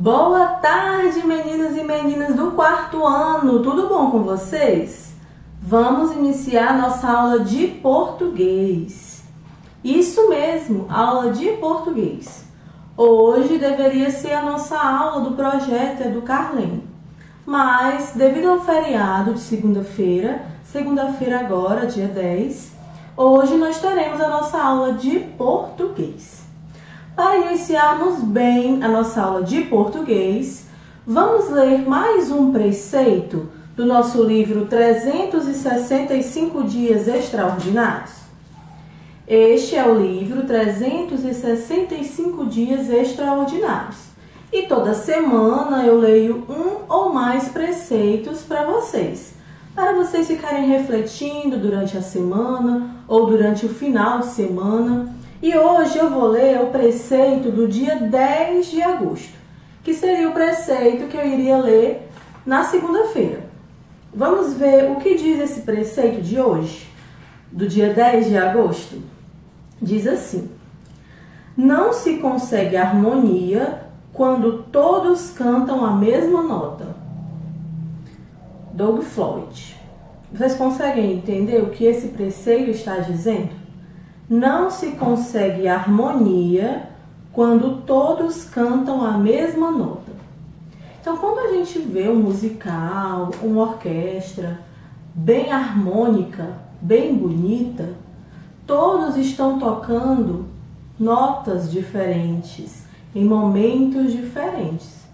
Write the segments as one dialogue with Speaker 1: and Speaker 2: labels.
Speaker 1: Boa tarde, meninos e meninas do quarto ano, tudo bom com vocês? Vamos iniciar nossa aula de português. Isso mesmo, aula de português. Hoje deveria ser a nossa aula do projeto Educarlem, mas devido ao feriado de segunda-feira agora, dia 10, hoje nós teremos a nossa aula de português. Para iniciarmos bem a nossa aula de português, vamos ler mais um preceito do nosso livro 365 Dias Extraordinários. Este é o livro 365 Dias Extraordinários. E toda semana eu leio um ou mais preceitos para vocês ficarem refletindo durante a semana ou durante o final de semana. E hoje eu vou ler o preceito do dia 10 de agosto, que seria o preceito que eu iria ler na segunda-feira. Vamos ver o que diz esse preceito de hoje, do dia 10 de agosto. Diz assim: não se consegue harmonia quando todos cantam a mesma nota. Doug Floyd. Vocês conseguem entender o que esse preceito está dizendo? Não se consegue harmonia quando todos cantam a mesma nota. Então, quando a gente vê um musical, uma orquestra bem harmônica, bem bonita, todos estão tocando notas diferentes, em momentos diferentes.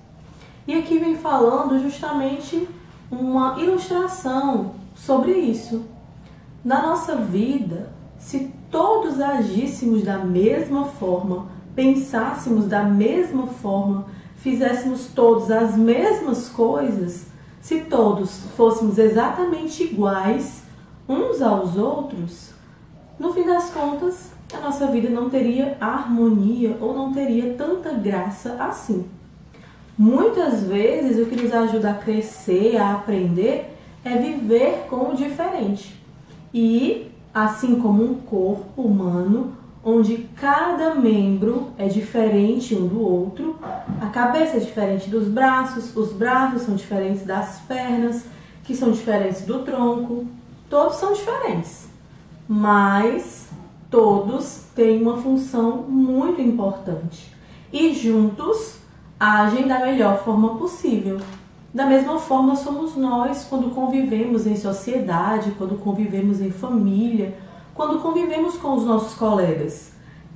Speaker 1: E aqui vem falando justamente uma ilustração sobre isso. Na nossa vida, se todos agíssemos da mesma forma, pensássemos da mesma forma, fizéssemos todos as mesmas coisas, se todos fôssemos exatamente iguais uns aos outros, no fim das contas, a nossa vida não teria harmonia ou não teria tanta graça assim. Muitas vezes o que nos ajuda a crescer, a aprender, é viver com o diferente. E assim como um corpo humano, onde cada membro é diferente um do outro, a cabeça é diferente dos braços, os braços são diferentes das pernas, que são diferentes do tronco, todos são diferentes, mas todos têm uma função muito importante e juntos agem da melhor forma possível. Da mesma forma somos nós quando convivemos em sociedade, quando convivemos em família, quando convivemos com os nossos colegas.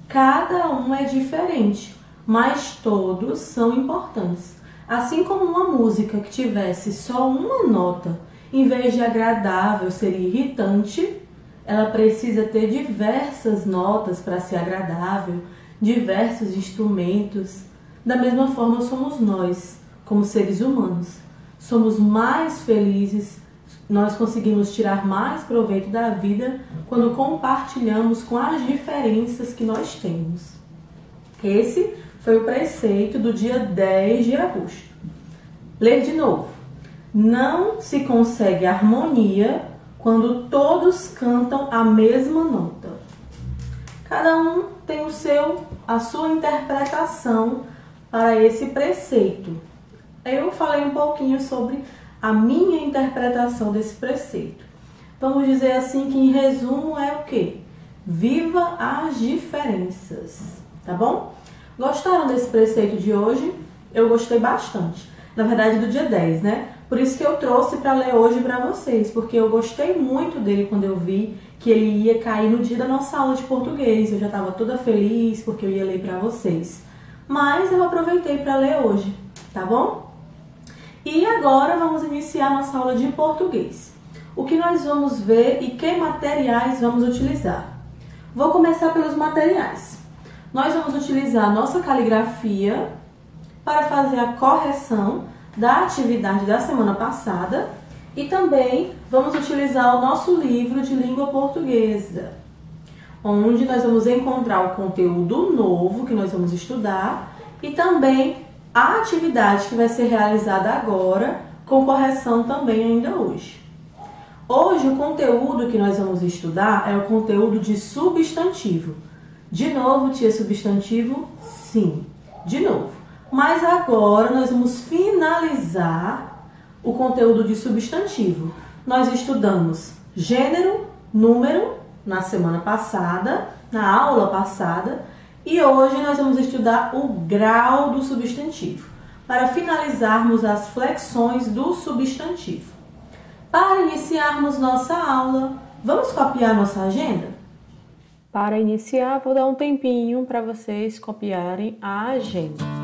Speaker 1: Cada um é diferente, mas todos são importantes. Assim como uma música que tivesse só uma nota, em vez de agradável, seria irritante, ela precisa ter diversas notas para ser agradável, diversos instrumentos. Da mesma forma somos nós, como seres humanos. Somos mais felizes, nós conseguimos tirar mais proveito da vida quando compartilhamos com as diferenças que nós temos. Esse foi o preceito do dia 10 de agosto. Ler de novo. Não se consegue harmonia quando todos cantam a mesma nota. Cada um tem a sua interpretação para esse preceito. Eu falei um pouquinho sobre a minha interpretação desse preceito. Vamos dizer assim que em resumo é o quê? Viva as diferenças, tá bom? Gostaram desse preceito de hoje? Eu gostei bastante. Na verdade do dia 10, né? Por isso que eu trouxe para ler hoje para vocês, porque eu gostei muito dele quando eu vi que ele ia cair no dia da nossa aula de português. Eu já estava toda feliz porque eu ia ler para vocês. Mas eu aproveitei para ler hoje, tá bom? E agora vamos iniciar nossa aula de português. O que nós vamos ver e que materiais vamos utilizar? Vou começar pelos materiais. Nós vamos utilizar a nossa caligrafia para fazer a correção da atividade da semana passada e também vamos utilizar o nosso livro de língua portuguesa, onde nós vamos encontrar o conteúdo novo que nós vamos estudar e também a atividade que vai ser realizada agora, com correção também ainda hoje. Hoje o conteúdo que nós vamos estudar é o conteúdo de substantivo. De novo, tia, substantivo? Sim, de novo. Mas agora nós vamos finalizar o conteúdo de substantivo. Nós estudamos gênero, número na semana passada, na aula passada, e hoje nós vamos estudar o grau do substantivo, para finalizarmos as flexões do substantivo. Para iniciarmos nossa aula, vamos copiar nossa agenda? Para iniciar, vou dar um tempinho para vocês copiarem a agenda.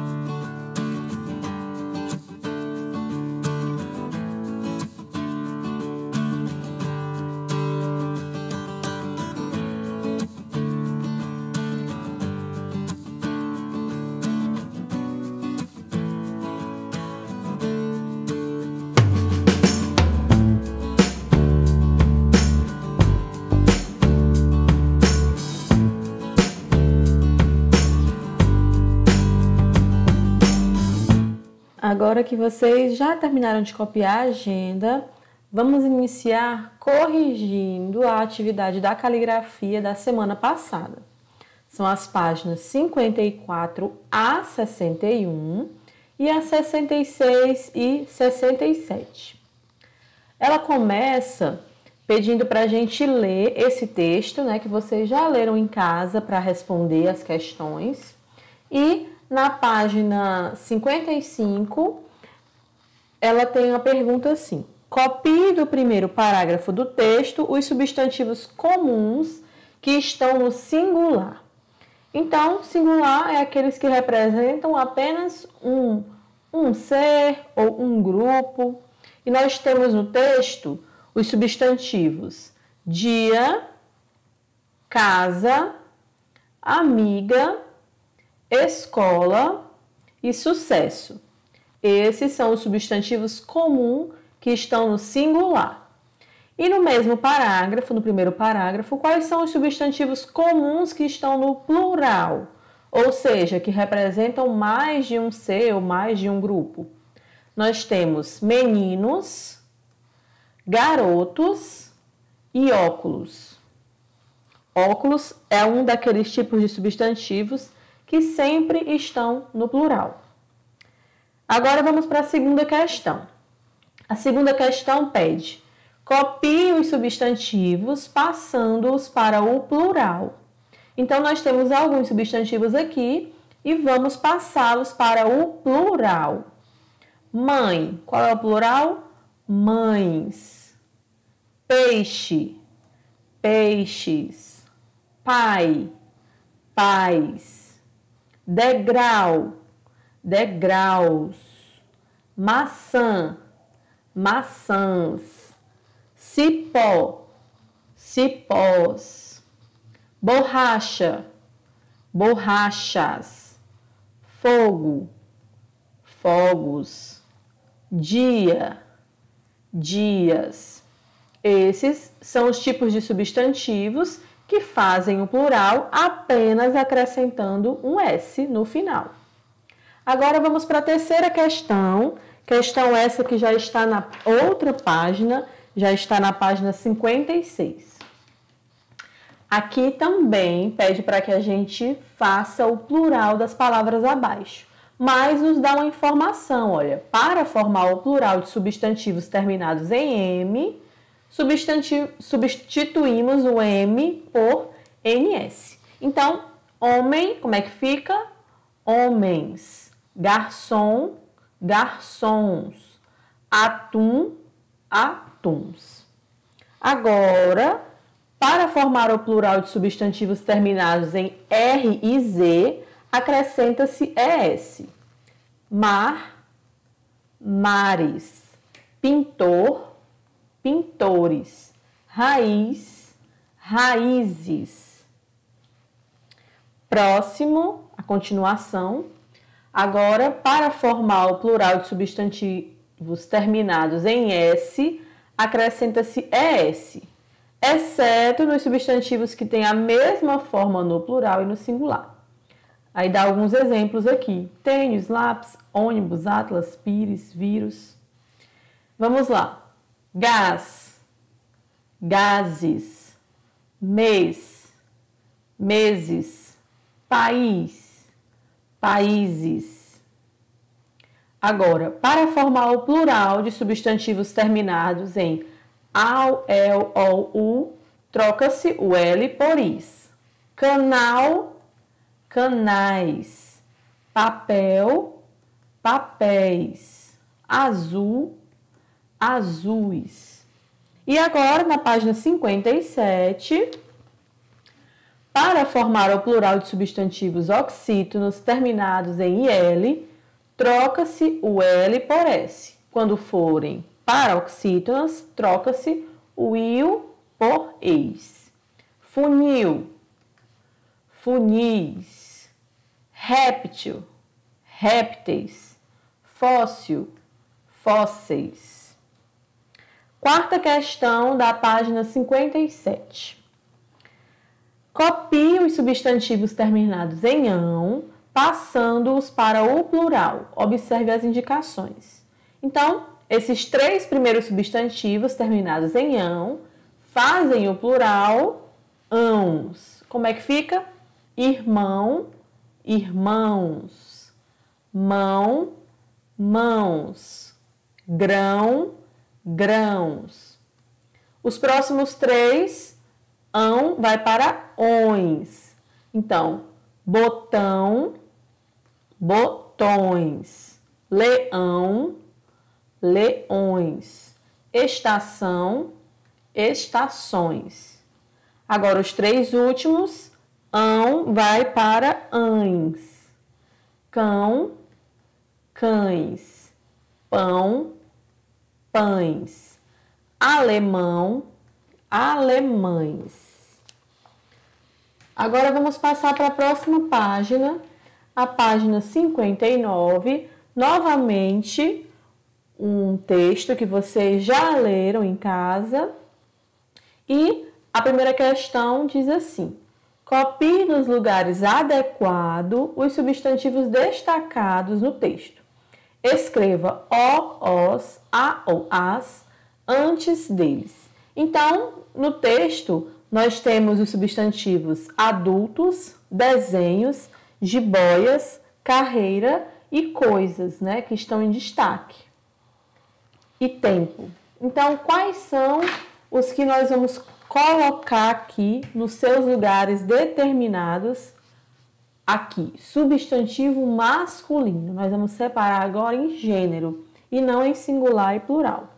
Speaker 1: Agora que vocês já terminaram de copiar a agenda, vamos iniciar corrigindo a atividade da caligrafia da semana passada. São as páginas 54 a 61 e as 66 e 67. Ela começa pedindo para a gente ler esse texto, né, que vocês já leram em casa para responder as questões. E na página 55, ela tem uma pergunta assim: copie do primeiro parágrafo do texto os substantivos comuns que estão no singular. Então, singular é aqueles que representam apenas um ser ou um grupo. E nós temos no texto os substantivos dia, casa, amiga, escola e sucesso. Esses são os substantivos comuns que estão no singular. E no mesmo parágrafo, no primeiro parágrafo, quais são os substantivos comuns que estão no plural? Ou seja, que representam mais de um ser ou mais de um grupo. Nós temos meninos, garotos e óculos. Óculos é um daqueles tipos de substantivos que sempre estão no plural. Agora vamos para a segunda questão. A segunda questão pede: copie os substantivos passando-os para o plural. Então, nós temos alguns substantivos aqui e vamos passá-los para o plural. Mãe, qual é o plural? Mães. Peixe, peixes. Pai, pais. Degrau, degraus. Maçã, maçãs. Cipó, cipós. Borracha, borrachas. Fogo, fogos. Dia, dias. Esses são os tipos de substantivos que fazem o plural apenas acrescentando um S no final. Agora vamos para a terceira questão. Questão essa que já está na outra página, já está na página 56. Aqui também pede para que a gente faça o plural das palavras abaixo, mas nos dá uma informação, olha, para formar o plural de substantivos terminados em M, substituímos o M por NS. Então, homem, como é que fica? Homens. Garçom, garçons. Atum, atuns. Agora, para formar o plural de substantivos terminados em R e Z, acrescenta-se ES. Mar, mares. Pintor, pintores. Raiz, raízes. Próximo, a continuação. Agora, para formar o plural de substantivos terminados em S, acrescenta-se ES, exceto nos substantivos que têm a mesma forma no plural e no singular. Aí dá alguns exemplos aqui: tênis, lápis, ônibus, atlas, pires, vírus. Vamos lá. Gás, gases, mês, meses, país, países, Agora, para formar o plural de substantivos terminados em ao, el, ol, u, troca-se o L por is. Canal, canais. Papel, papéis. Azul, azuis. E agora, na página 57, para formar o plural de substantivos oxítonos terminados em IL, troca-se o L por S. Quando forem paroxítonas, troca-se o IL por EIS. Funil, funis. Réptil, répteis. Fóssil, fósseis. Quarta questão da página 57. Copie os substantivos terminados em ão, passando-os para o plural. Observe as indicações. Então, esses 3 primeiros substantivos terminados em ão fazem o plural ãos. Como é que fica? Irmão, irmãos. Mão, mãos. Grão, grãos. Os próximos 3, ão vai para ões. Então, botão, botões. Leão, leões. Estação, estações. Agora, os 3 últimos, ão vai para ães. Cão, cães. Pão, pães. Alemão, alemães. Agora vamos passar para a próxima página, a página 59. Novamente, um texto que vocês já leram em casa. E a primeira questão diz assim: copie nos lugares adequados os substantivos destacados no texto. Escreva o, os, a ou as antes deles. Então, no texto, nós temos os substantivos adultos, desenhos, jiboias, carreira e coisas, né, que estão em destaque. E tempo. Então, quais são os que nós vamos colocar aqui nos seus lugares determinados? Aqui, substantivo masculino. Nós vamos separar agora em gênero e não em singular e plural.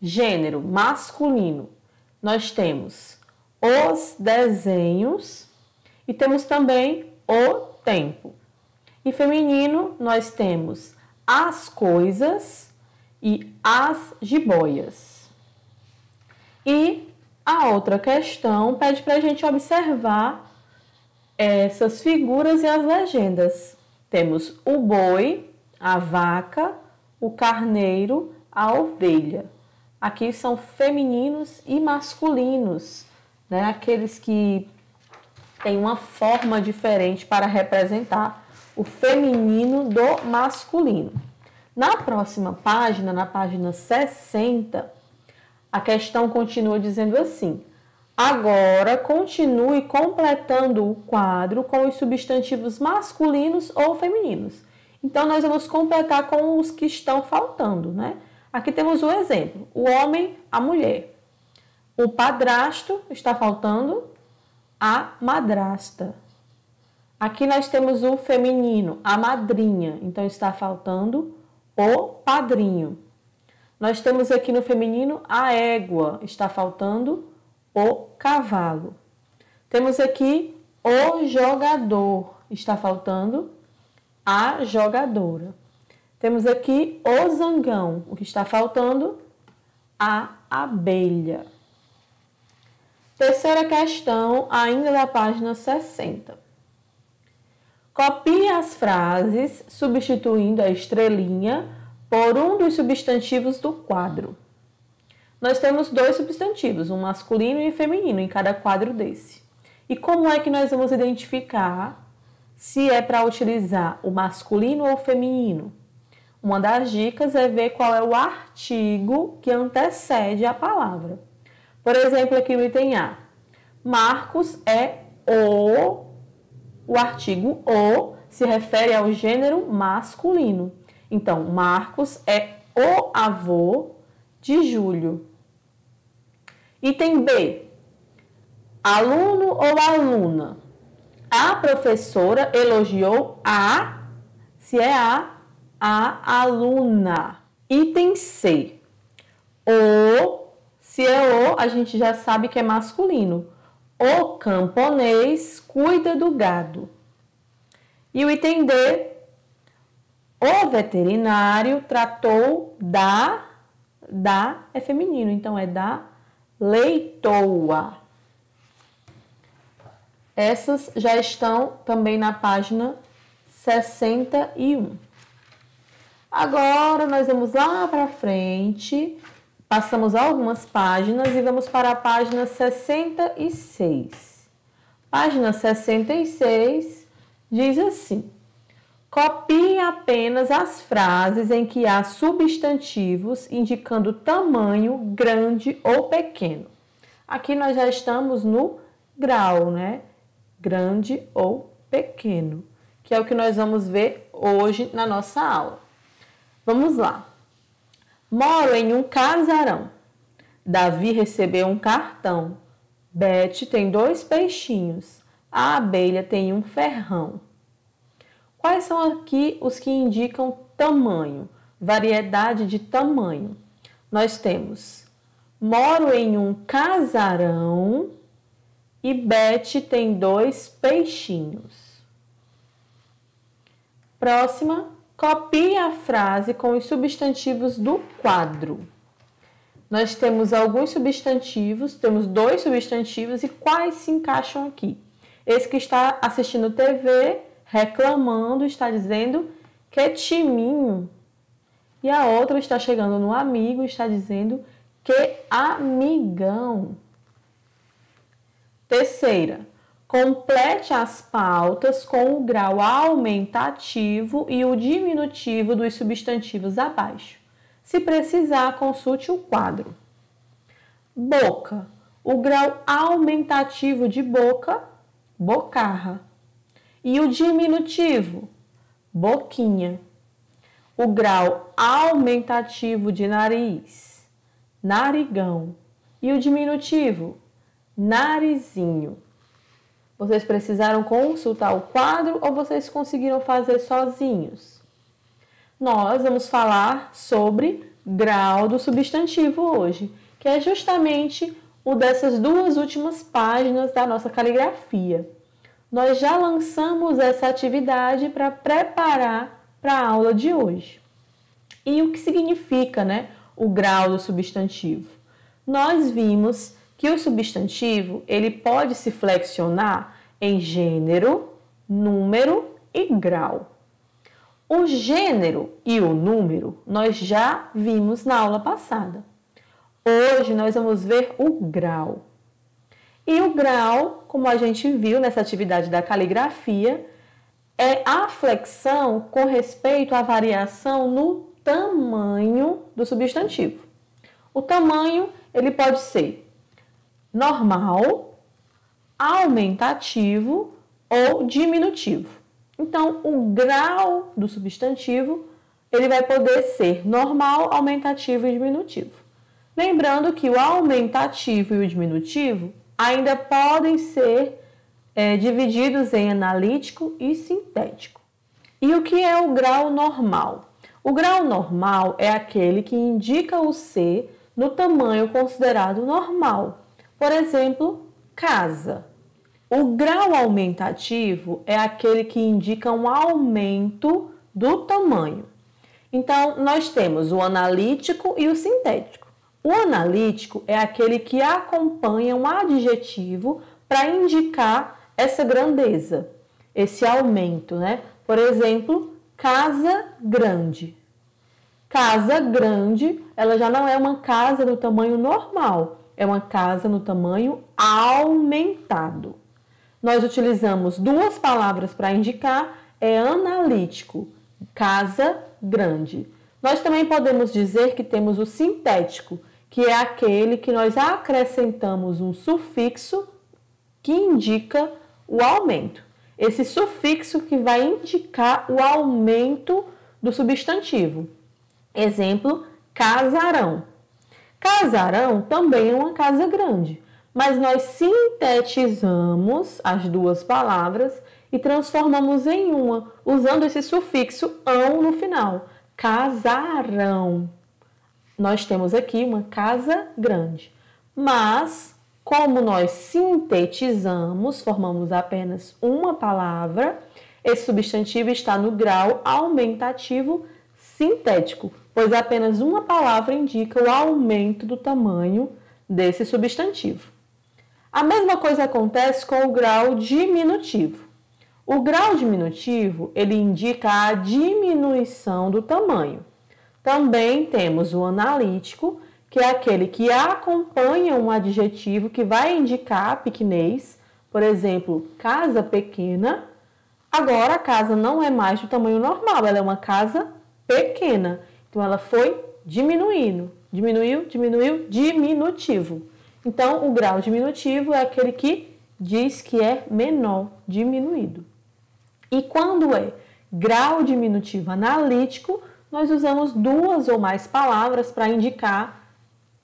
Speaker 1: Gênero masculino. Nós temos os desenhos e temos também o tempo. E feminino, nós temos as coisas e as jiboias. E a outra questão pede para a gente observar essas figuras e as legendas. Temos o boi, a vaca, o carneiro, a ovelha. Aqui são femininos e masculinos, né? Aqueles que têm uma forma diferente para representar o feminino do masculino. Na próxima página, na página 60, a questão continua dizendo assim: agora continue completando o quadro com os substantivos masculinos ou femininos. Então, nós vamos completar com os que estão faltando, né? Aqui temos o exemplo: o homem, a mulher. O padrasto, está faltando a madrasta. Aqui nós temos o feminino, a madrinha. Então, está faltando o padrinho. Nós temos aqui no feminino a égua. Está faltando o cavalo. Temos aqui o jogador. Está faltando a jogadora. Temos aqui o zangão. O que está faltando? A abelha. Terceira questão, ainda da página 60. Copie as frases substituindo a estrelinha por um dos substantivos do quadro. Nós temos 2 substantivos, um masculino e um feminino, em cada quadro desse. E como é que nós vamos identificar se é para utilizar o masculino ou o feminino? Uma das dicas é ver qual é o artigo que antecede a palavra. Por exemplo, aqui no item A, Marcos é o artigo o se refere ao gênero masculino. Então, Marcos é o avô de Júlio. Item B. Aluno ou aluna? A professora elogiou se é a aluna. Item C. Se é a gente já sabe que é masculino. O camponês cuida do gado. E o item D. O veterinário tratou da é feminino, então é da leitoa. Essas já estão também na página 61. Agora nós vamos lá para frente, passamos algumas páginas e vamos para a página 66. Página 66 diz assim: copie apenas as frases em que há substantivos indicando tamanho grande ou pequeno. Aqui nós já estamos no grau, né? Grande ou pequeno, que é o que nós vamos ver hoje na nossa aula. Vamos lá. Moro em um casarão. Davi recebeu um cartão. Beth tem 2 peixinhos. A abelha tem um ferrão. Quais são aqui os que indicam tamanho, variedade de tamanho? Nós temos: moro em um casarão e Beth tem 2 peixinhos. Próxima, copie a frase com os substantivos do quadro. Nós temos alguns substantivos, temos 2 substantivos e quais se encaixam aqui? Esse que está assistindo TV, reclamando, está dizendo que timinho. E a outra está chegando no amigo e está dizendo que amigão. Terceira, complete as pautas com o grau aumentativo e o diminutivo dos substantivos abaixo. Se precisar, consulte o quadro. Boca. O grau aumentativo de boca, bocarra. E o diminutivo, boquinha. O grau aumentativo de nariz, narigão. E o diminutivo, narizinho. Vocês precisaram consultar o quadro ou vocês conseguiram fazer sozinhos? Nós vamos falar sobre grau do substantivo hoje, que é justamente o dessas 2 últimas páginas da nossa caligrafia. Nós já lançamos essa atividade para preparar para a aula de hoje. E o que significa, né, o grau do substantivo? Nós vimos que o substantivo ele pode se flexionar em gênero, número e grau. O gênero e o número nós já vimos na aula passada. Hoje nós vamos ver o grau. E o grau, como a gente viu nessa atividade da caligrafia, é a flexão com respeito à variação no tamanho do substantivo. O tamanho ele pode ser normal, aumentativo ou diminutivo. Então, o grau do substantivo ele vai poder ser normal, aumentativo e diminutivo. Lembrando que o aumentativo e o diminutivo ainda podem ser divididos em analítico e sintético. E o que é o grau normal? O grau normal é aquele que indica o ser no tamanho considerado normal. Por exemplo, casa. O grau aumentativo é aquele que indica um aumento do tamanho. Então, nós temos o analítico e o sintético. O analítico é aquele que acompanha um adjetivo para indicar essa grandeza, esse aumento, né? Por exemplo, casa grande. Casa grande, ela já não é uma casa no tamanho normal, é uma casa no tamanho aumentado. Nós utilizamos 2 palavras para indicar, é analítico, casa grande. Nós também podemos dizer que temos o sintético, que é aquele que nós acrescentamos um sufixo que indica o aumento. Esse sufixo que vai indicar o aumento do substantivo. Exemplo, casarão. Casarão também é uma casa grande, mas nós sintetizamos as duas palavras e transformamos em uma, usando esse sufixo ão no final. Casarão. Nós temos aqui uma casa grande, mas como nós sintetizamos, formamos apenas uma palavra, esse substantivo está no grau aumentativo sintético, pois apenas uma palavra indica o aumento do tamanho desse substantivo. A mesma coisa acontece com o grau diminutivo. O grau diminutivo, ele indica a diminuição do tamanho. Também temos o analítico, que é aquele que acompanha um adjetivo que vai indicar a pequenez. Por exemplo, casa pequena. Agora a casa não é mais do tamanho normal, ela é uma casa pequena. Então ela foi diminuindo. Diminuiu, diminutivo. Então o grau diminutivo é aquele que diz que é menor, diminuído. E quando é grau diminutivo analítico, nós usamos duas ou mais palavras para indicar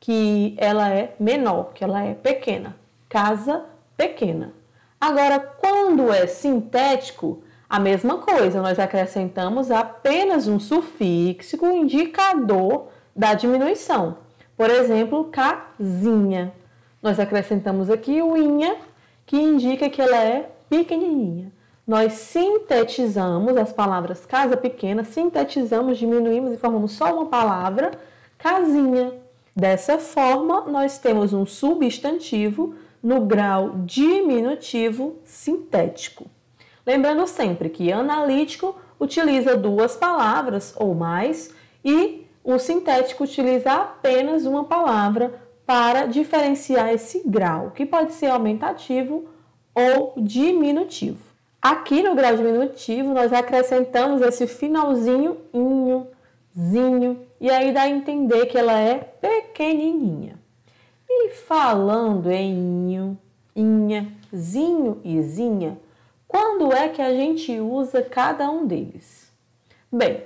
Speaker 1: que ela é menor, que ela é pequena. Casa pequena. Agora, quando é sintético, a mesma coisa, nós acrescentamos apenas um sufixo indicador da diminuição. Por exemplo, casinha. Nós acrescentamos aqui o inha, que indica que ela é pequenininha. Nós sintetizamos as palavras casa pequena, sintetizamos, diminuímos e formamos só uma palavra, casinha. Dessa forma, nós temos um substantivo no grau diminutivo sintético. Lembrando sempre que analítico utiliza duas palavras ou mais e o sintético utiliza apenas uma palavra para diferenciar esse grau, que pode ser aumentativo ou diminutivo. Aqui no grau diminutivo, nós acrescentamos esse finalzinho, inho, zinho, e aí dá a entender que ela é pequenininha. E falando em inho, inha, zinho e zinha, quando é que a gente usa cada um deles? Bem,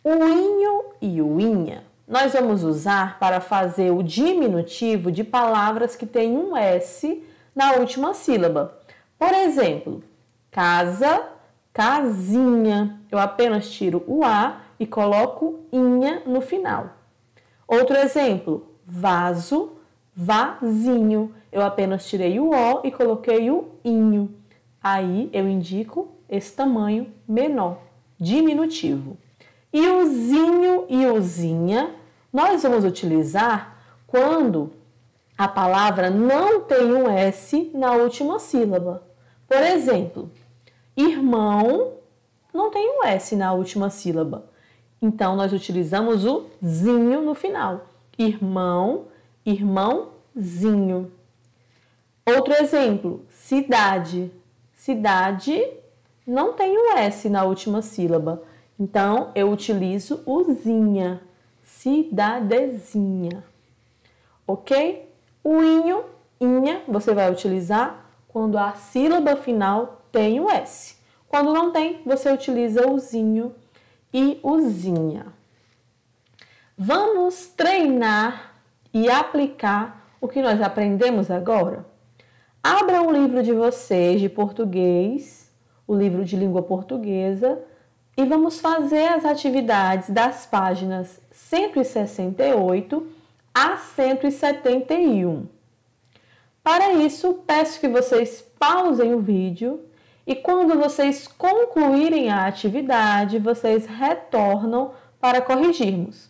Speaker 1: o inho e o inha nós vamos usar para fazer o diminutivo de palavras que têm um S na última sílaba. Por exemplo, casa, casinha. Eu apenas tiro o A e coloco inha no final. Outro exemplo, vaso, vasinho. Eu apenas tirei o O e coloquei o inho. Aí eu indico esse tamanho menor, diminutivo. E o zinho e o zinha nós vamos utilizar quando a palavra não tem um S na última sílaba. Por exemplo, irmão não tem um S na última sílaba. Então, nós utilizamos o zinho no final. Irmão, irmãozinho. Outro exemplo, cidade. Cidade não tem um S na última sílaba. Então, eu utilizo o zinha. Cidadezinha. Ok? O inho, inha, você vai utilizar quando a sílaba final tem o S. Quando não tem, você utiliza o zinho e o zinha. Vamos treinar e aplicar o que nós aprendemos agora? Abra o livro de vocês de português, o livro de língua portuguesa, e vamos fazer as atividades das páginas 168 a 171. Para isso, peço que vocês pausem o vídeo e quando vocês concluírem a atividade, vocês retornam para corrigirmos.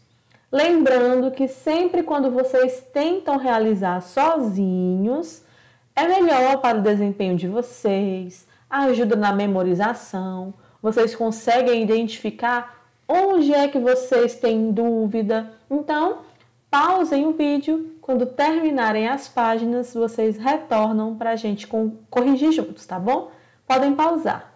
Speaker 1: Lembrando que sempre quando vocês tentam realizar sozinhos, é melhor para o desempenho de vocês, ajuda na memorização, vocês conseguem identificar onde é que vocês têm dúvida. Então, pausem o vídeo, quando terminarem as páginas, vocês retornam para a gente corrigir juntos, tá bom? Podem pausar.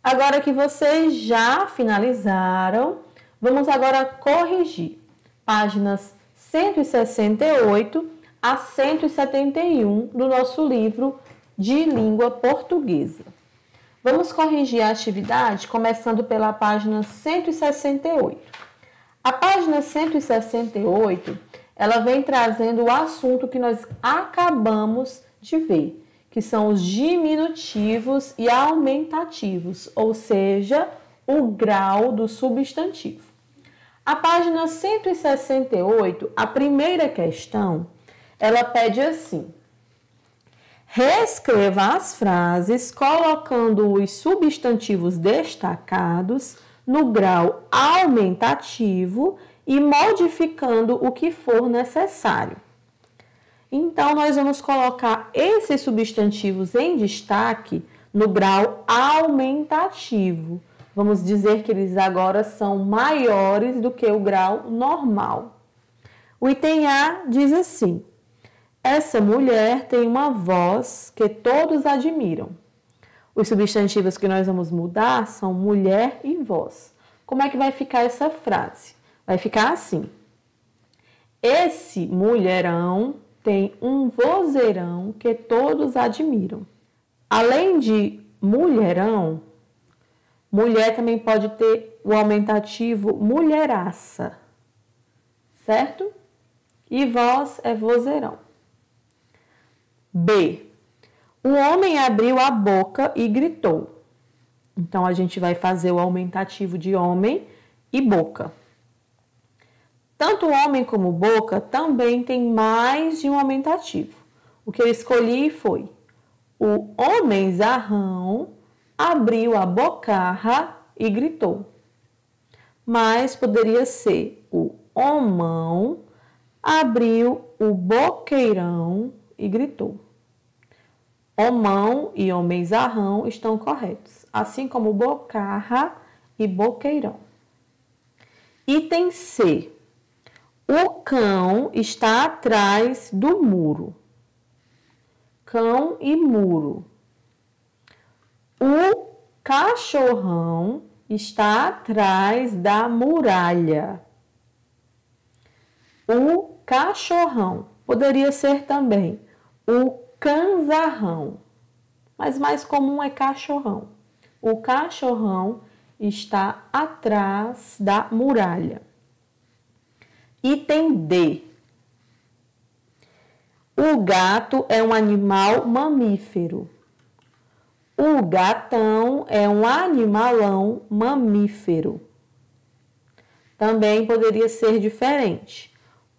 Speaker 1: Agora que vocês já finalizaram, vamos agora corrigir páginas 168 a 171 do nosso livro de língua portuguesa. Vamos corrigir a atividade começando pela página 168. A página 168, ela vem trazendo o assunto que nós acabamos de ver, que são os diminutivos e aumentativos, ou seja, o grau do substantivo. A página 168, a primeira questão, ela pede assim: reescreva as frases colocando os substantivos destacados no grau aumentativo e modificando o que for necessário. Então, nós vamos colocar esses substantivos em destaque no grau aumentativo. Vamos dizer que eles agora são maiores do que o grau normal. O item A diz assim: essa mulher tem uma voz que todos admiram. Os substantivos que nós vamos mudar são mulher e voz. Como é que vai ficar essa frase? Vai ficar assim: esse mulherão tem um vozeirão que todos admiram. Além de mulherão, mulher também pode ter o aumentativo mulheraça, certo? E voz é vozeirão. B. O homem abriu a boca e gritou. Então, a gente vai fazer o aumentativo de homem e boca. Tanto homem como boca também tem mais de um aumentativo. O que eu escolhi foi: o homenzarrão abriu a bocarra e gritou. Mas poderia ser: o homão abriu o boqueirão e gritou. Homão e homenzarrão estão corretos, assim como bocarra e boqueirão. Item C. O cão está atrás do muro. Cão e muro. O cachorrão está atrás da muralha. O cachorrão. Poderia ser também o canzarrão, mas mais comum é cachorrão. O cachorrão está atrás da muralha. Item D. O gato é um animal mamífero. O gatão é um animalão mamífero. Também poderia ser diferente.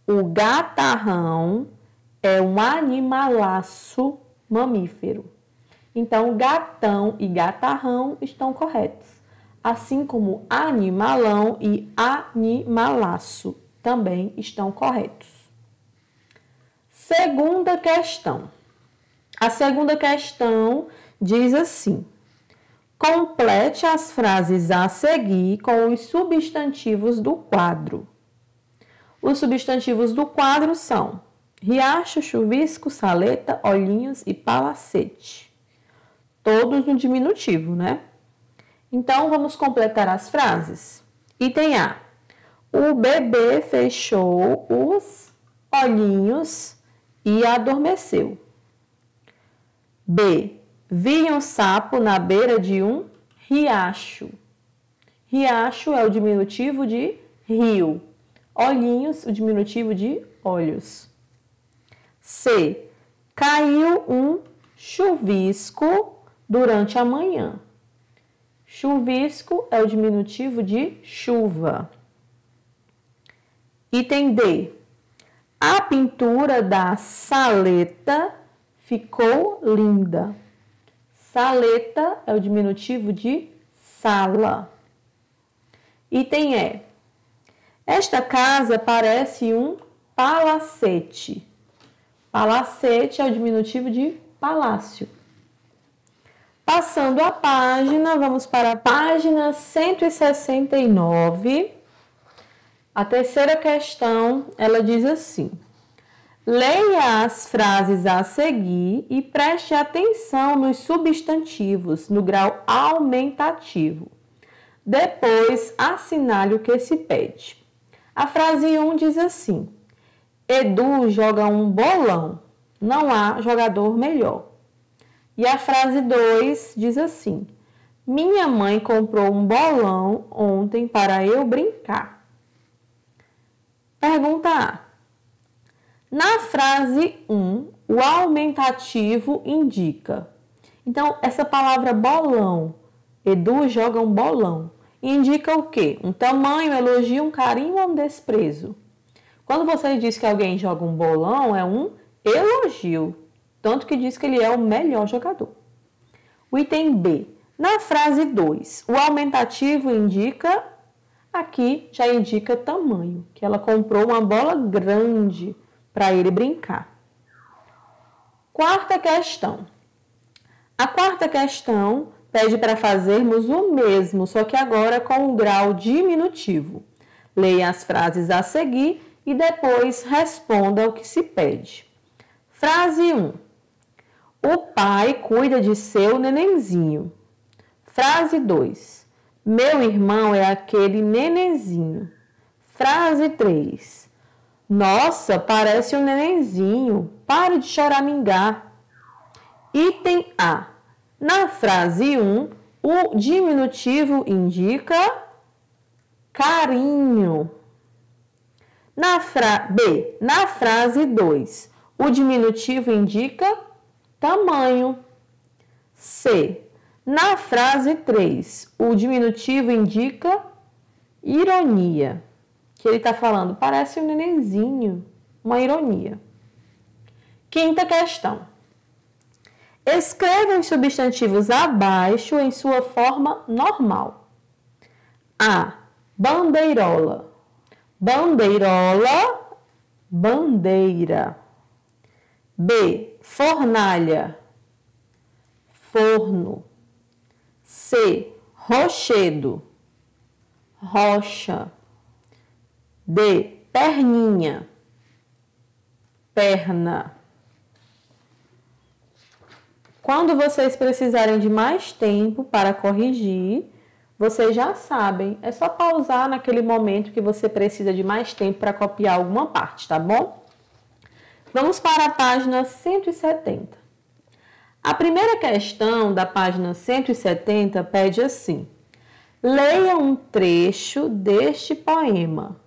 Speaker 1: O gatarrão é um animalaço mamífero. Então, gatão e gatarrão estão corretos. Assim como animalão e animalaço também estão corretos. Segunda questão. A segunda questão diz assim: complete as frases a seguir com os substantivos do quadro. Os substantivos do quadro são riacho, chuvisco, saleta, olhinhos e palacete. Todos no diminutivo, né? Então, vamos completar as frases. Item A. O bebê fechou os olhinhos e adormeceu. B. Vi um sapo na beira de um riacho. Riacho é o diminutivo de rio. Olhinhos, o diminutivo de olhos. C. Caiu um chuvisco durante a manhã. Chuvisco é o diminutivo de chuva. Item D. A pintura da saleta ficou linda. Saleta é o diminutivo de sala. Item E. Esta casa parece um palacete. Palacete é o diminutivo de palácio. Passando a página, vamos para a página 169. A terceira questão, ela diz assim: leia as frases a seguir e preste atenção nos substantivos no grau aumentativo. Depois, assinale o que se pede. A frase 1 diz assim: Edu joga um bolão, não há jogador melhor. E a frase 2 diz assim: Minha mãe comprou um bolão ontem para eu brincar. Pergunta A. Na frase 1, o aumentativo indica. Então, essa palavra bolão, Edu joga um bolão, indica o quê? Um tamanho, elogio, um carinho ou um desprezo? Quando você diz que alguém joga um bolão, é um elogio, tanto que diz que ele é o melhor jogador. O item B. Na frase 2, o aumentativo indica, aqui já indica tamanho, que ela comprou uma bola grande para ele brincar. Quarta questão. A quarta questão pede para fazermos o mesmo, só que agora com o grau diminutivo. Leia as frases a seguir e depois responda o que se pede. Frase 1. O pai cuida de seu nenenzinho. Frase 2. Meu irmão é aquele nenenzinho. Frase 3. Nossa, parece um nenenzinho. Pare de choramingar. Item A. Na frase 1, o diminutivo indica carinho. B. Na frase 2, o diminutivo indica tamanho. C. Na frase 3, o diminutivo indica ironia. Que ele está falando, parece um nenenzinho, uma ironia. Quinta questão. Escreva os substantivos abaixo em sua forma normal. A. Bandeirola. Bandeirola, bandeira. B. Fornalha. Forno. C. Rochedo. Rocha. D. Perninha. Perna. Quando vocês precisarem de mais tempo para corrigir, vocês já sabem, é só pausar naquele momento que você precisa de mais tempo para copiar alguma parte, tá bom? Vamos para a página 170. A primeira questão da página 170 pede assim: leia um trecho deste poema.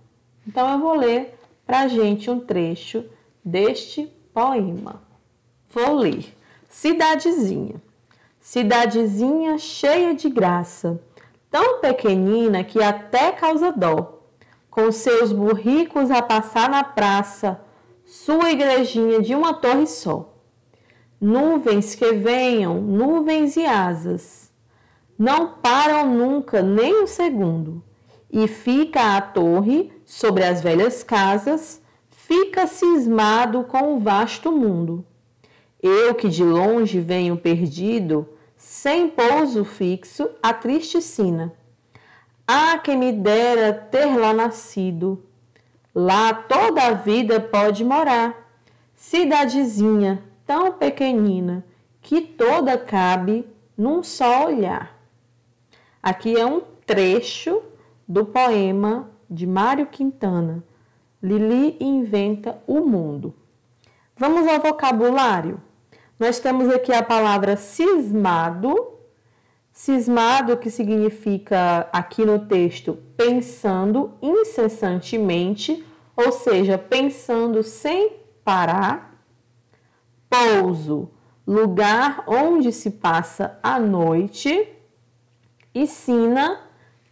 Speaker 1: Então, eu vou ler para a gente um trecho deste poema. Vou ler. Cidadezinha. Cidadezinha cheia de graça, tão pequenina que até causa dó, com seus burricos a passar na praça, sua igrejinha de uma torre só. Nuvens que venham, nuvens e asas, não param nunca nem um segundo, e fica a torre sobre as velhas casas, fica cismado com o vasto mundo. Eu que de longe venho perdido, sem pouso fixo, a triste sina. Ah, quem me dera ter lá nascido, lá toda a vida pode morar. Cidadezinha tão pequenina, que toda cabe num só olhar. Aqui é um trecho do poema de Mário Quintana, Lili inventa o mundo. Vamos ao vocabulário. Nós temos aqui a palavra cismado. Cismado, que significa aqui no texto pensando incessantemente, ou seja, pensando sem parar. Pouso, lugar onde se passa a noite. E sina,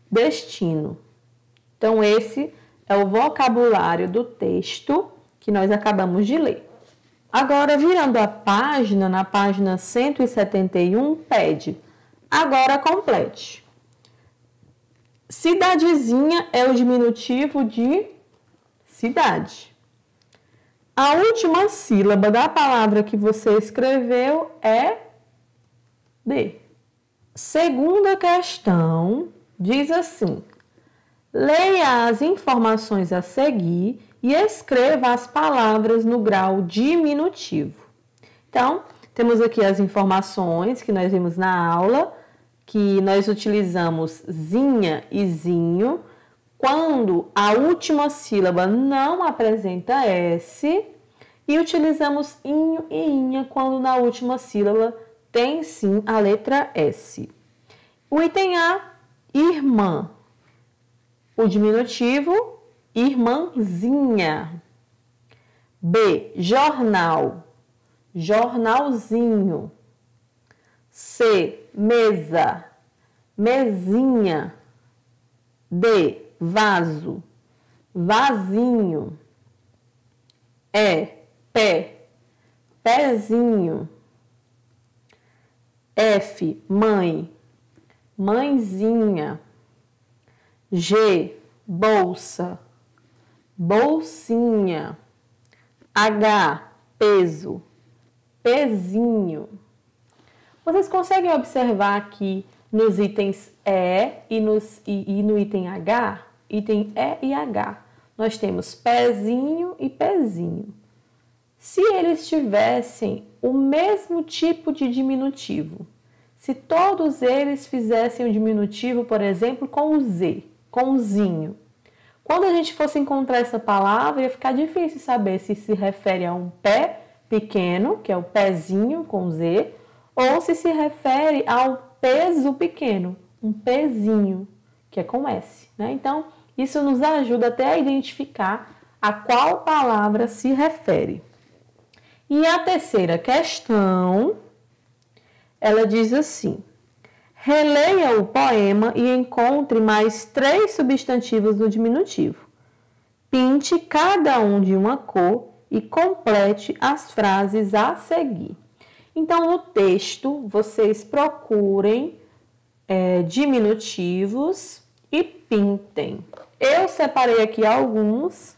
Speaker 1: destino. Então, esse é o vocabulário do texto que nós acabamos de ler. Agora, virando a página, na página 171, pede: agora complete. Cidadezinha é o diminutivo de cidade. A última sílaba da palavra que você escreveu é D. Segunda questão diz assim: leia as informações a seguir e escreva as palavras no grau diminutivo. Então, temos aqui as informações que nós vimos na aula, que nós utilizamos zinha e zinho quando a última sílaba não apresenta S, e utilizamos inho e inha quando na última sílaba tem sim a letra S. O item A, irmã. O diminutivo, irmãzinha. B, jornal. Jornalzinho. C, mesa. Mesinha. D, vaso. Vasinho. E, pé. Pezinho. F, mãe. Mãezinha. G, bolsa. Bolsinha. H, peso. Pezinho. Vocês conseguem observar aqui nos itens E e no item H? Item E e H. Nós temos pezinho e pezinho. Se eles tivessem o mesmo tipo de diminutivo, se todos eles fizessem o diminutivo, por exemplo, com o Z, com o zinho, quando a gente fosse encontrar essa palavra, ia ficar difícil saber se refere a um pé pequeno, que é o pezinho com Z, ou se refere ao peso pequeno, um pezinho, que é com S, né? Então, isso nos ajuda até a identificar a qual palavra se refere. E a terceira questão, ela diz assim: releia o poema e encontre mais 3 substantivos do diminutivo. Pinte cada um de uma cor e complete as frases a seguir. Então, no texto, vocês procurem diminutivos e pintem. Eu separei aqui alguns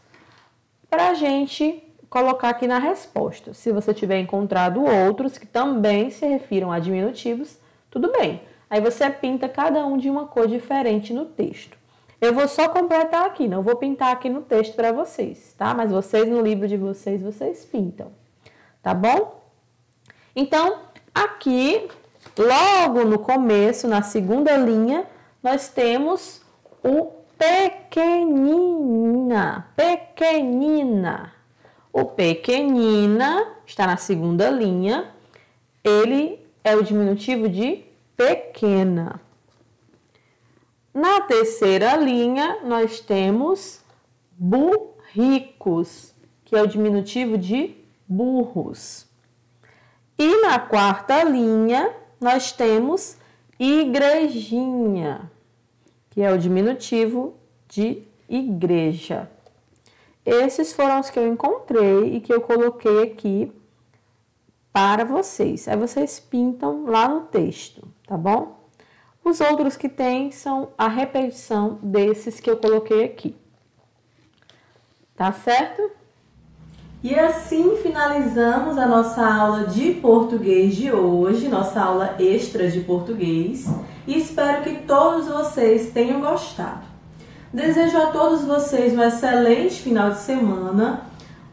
Speaker 1: para a gente colocar aqui na resposta. Se você tiver encontrado outros que também se refiram a diminutivos, tudo bem. Aí você pinta cada um de uma cor diferente no texto. Eu vou só completar aqui, não vou pintar aqui no texto para vocês, tá? Mas vocês, no livro de vocês, vocês pintam, tá bom? Então, aqui, logo no começo, na segunda linha, nós temos o pequenina, pequenina. O pequenina está na segunda linha, ele é o diminutivo de pequena. Na terceira linha, nós temos burricos, que é o diminutivo de burros. E na quarta linha, nós temos igrejinha, que é o diminutivo de igreja. Esses foram os que eu encontrei e que eu coloquei aqui para vocês. Aí vocês pintam lá no texto, tá bom? Os outros que tem são a repetição desses que eu coloquei aqui. Tá certo? E assim finalizamos a nossa aula de português de hoje, nossa aula extra de português. E espero que todos vocês tenham gostado. Desejo a todos vocês um excelente final de semana.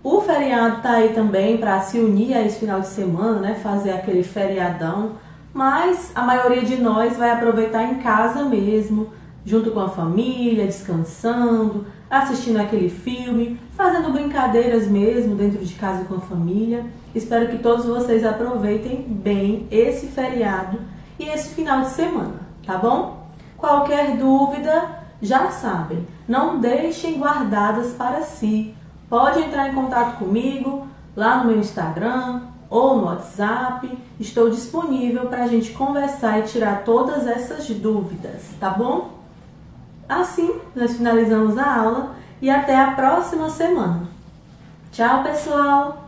Speaker 1: O feriado tá aí também para se unir a esse final de semana, né? Fazer aquele feriadão. Mas a maioria de nós vai aproveitar em casa mesmo, junto com a família, descansando, assistindo aquele filme, fazendo brincadeiras mesmo dentro de casa com a família. Espero que todos vocês aproveitem bem esse feriado e esse final de semana, tá bom? Qualquer dúvida, já sabem, não deixem guardadas para si. Pode entrar em contato comigo lá no meu Instagram ou no WhatsApp. Estou disponível para a gente conversar e tirar todas essas dúvidas, tá bom? Assim, nós finalizamos a aula e até a próxima semana. Tchau, pessoal!